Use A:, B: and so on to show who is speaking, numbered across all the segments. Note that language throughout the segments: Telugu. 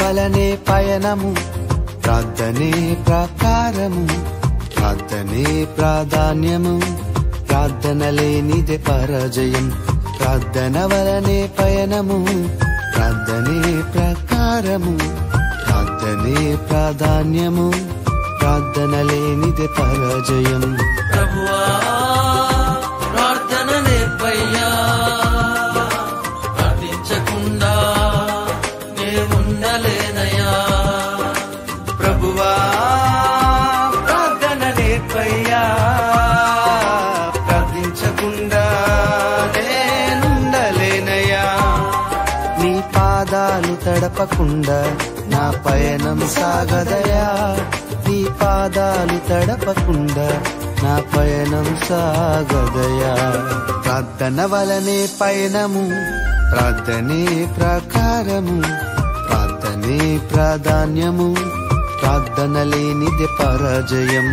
A: వలనే పయనము ప్రార్థనే ప్రాకారము ప్రార్థనే ప్రాధాన్యము ప్రార్థన లేనిదే పరాజయం ప్రార్థన వలనే పయనము ప్రార్థనే ప్రాకారము ప్రార్థనే ప్రాధాన్యము ప్రార్థన లేనిదే పరాజయం
B: ప్రభువా ప్రార్థన నేర్పయ్యా ప్రార్థించకుండా నేనుండలేనయ్యా
A: ప్రభువా ప్రార్థన నేర్పయ్యా ప్రార్థించకుండా నేనుండలేనయ్యా నీ పాదాలు తడపకుండా నా పయనం సాగదయా నీ పాదాలు తడపకుండా నా పయనం సాగదయా ప్రార్థన వలనే పయనము ప్రార్థనే ప్రాకారము ప్రార్థనే ప్రాధాన్యము ప్రార్థన లేనిదే పరాజయం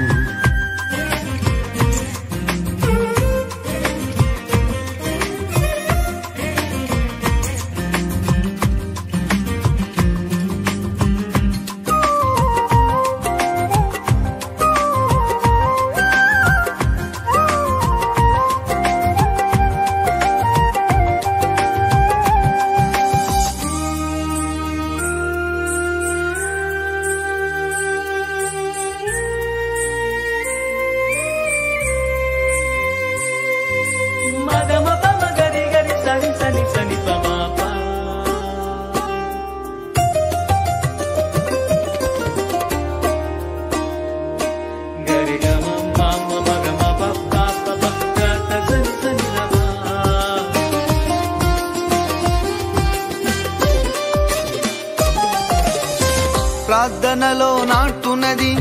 A: ప్రార్థనలో నాటునది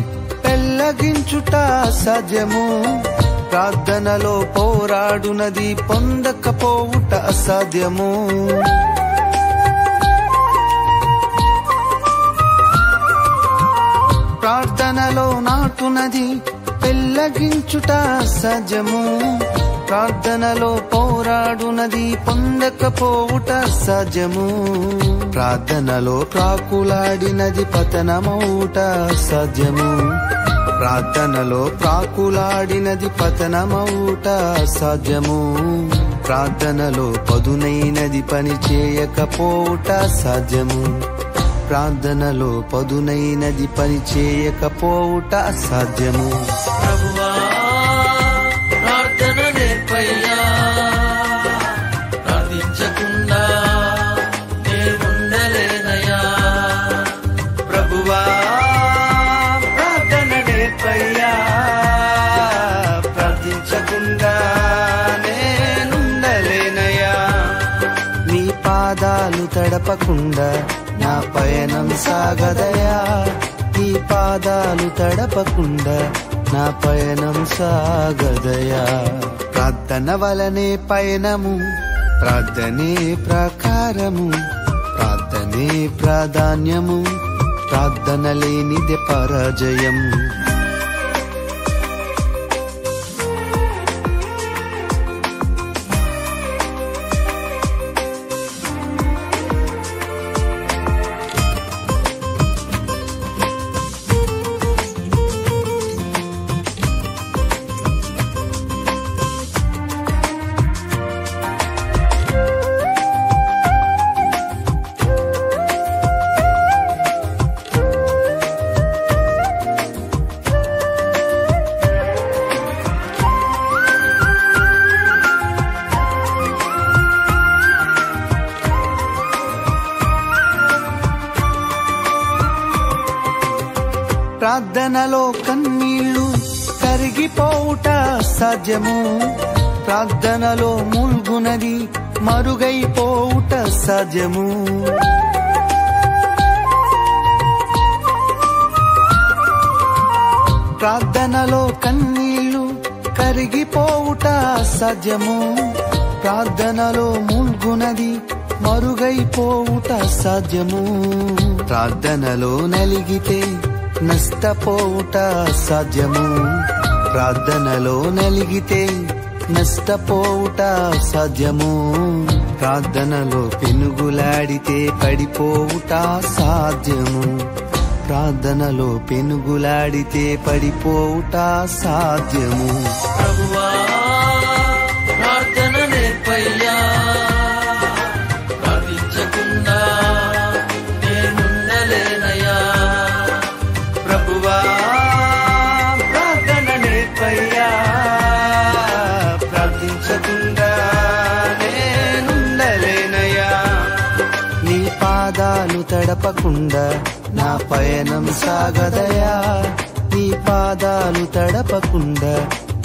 A: పెళ్ళగించుట అసాధ్యము ప్రార్థనలో పోరాడునది పొందకపోవుట అసాధ్యము ప్రార్థనలో నాటునది పెళ్ళగించుట అసాధ్యము ప్రార్థనలో పోరాడునది పొందకపోవుట అసాధ్యము ప్రార్థనలో ప్రాకులాడినది పతనమౌట అసాధ్యము ప్రార్థనలో ప్రాకులాడినది పతనమౌట అసాధ్యము ప్రార్థనలో పదునైనది పని చేయకపోవుట అసాధ్యము ప్రార్థనలో పదునైనది పని చేయకపోవుట అసాధ్యము
B: ప్రభువా ప్రార్థన నేర్పయ్యా ప్రార్థించకుండా నేనుండలేనయ్యా
A: ప్రభువా ప్రార్థన నేర్పయ్యా ప్రార్థించకుండా నేనుండలేనయ్యా నీ పాదాలు తడపకుండా నా పయనం సాగదయా నీ పాదాలు తడపకుండా నా పయనం సాగదయా ప్రార్థన వలనే పయనము ప్రార్థనే ప్రాకారము ప్రార్థనే ప్రాధాన్యము ప్రార్థన లేనిదే పరాజయం ప్రార్థనలో కన్నీళ్లు కరిగిపోవుట సాధ్యము ప్రార్థనలో ముల్గునది మరుగైపోవుట సాధ్యము ప్రార్థనలో కన్నీళ్లు కరిగిపోవుట సాధ్యము ప్రార్థనలో ముల్గునది మరుగైపోవుట సాధ్యము ప్రార్థనలో నలిగితే నష్టపోవుట సాధ్యము ప్రార్థనలో నలిగితే నష్టపోవుట సాధ్యము ప్రార్థనలో పెనుగులాడితే పడిపోవుట సాధ్యము. ప్రార్థనలో పెనుగులాడితే పడిపోవుట సాధ్యము.
B: ప్రభువా ప్రార్థన నేర్పయ్యా, ప్రార్థించకుండా నేనుండలేనయ్యా.
A: ప్రభువా ప్రార్థన నేర్పయ్యా, ప్రార్థించకుండా నేనుండలేనయ్యా. నీ పాదాలు తడపకుండా నా పయనం సాగదయా. నీ పాదాలు తడపకుండా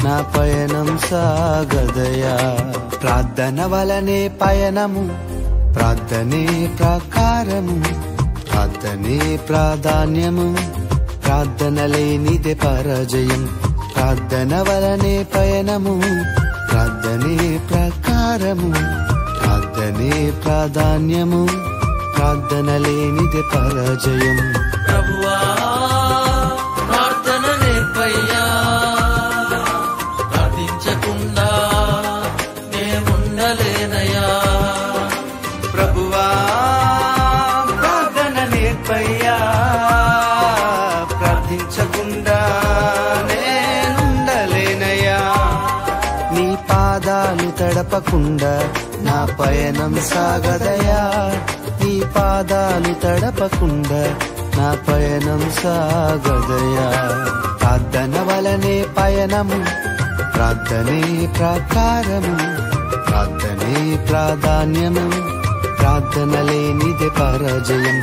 A: నా పయనం సాగదయా. ప్రార్థన వలనే పయనము, ప్రార్థనే ప్రకారము, ప్రార్థనే ప్రాధాన్యము, ప్రార్థన లేనిదే పరాజయం. ప్రార్థన వలనే పయనము, ప్రార్థనే ప్రకారము, ప్రార్థనే ప్రాధాన్యము, ప్రార్థన లేనిదే పరాజయం.
B: ప్రభువా ప్రార్థన నేర్పయ్యా, ప్రార్థించకుండా నేనుండలేనయ్యా.
A: ప్రభువా ప్రార్థన నేర్పయ్యా, ప్రార్థించకుండా నేనుండలేనయ్యా. నీ పాదాలు తడపకుండా నా పయనం సాగదయా. నీ పాదాలు తడపకుండా నా పయనం సాగదయా. ప్రార్థన వలనే పయనము, ప్రార్థనే ప్రకారము, ప్రార్థనే ప్రాధాన్యము, ప్రార్థన లేనిదే పరాజయం.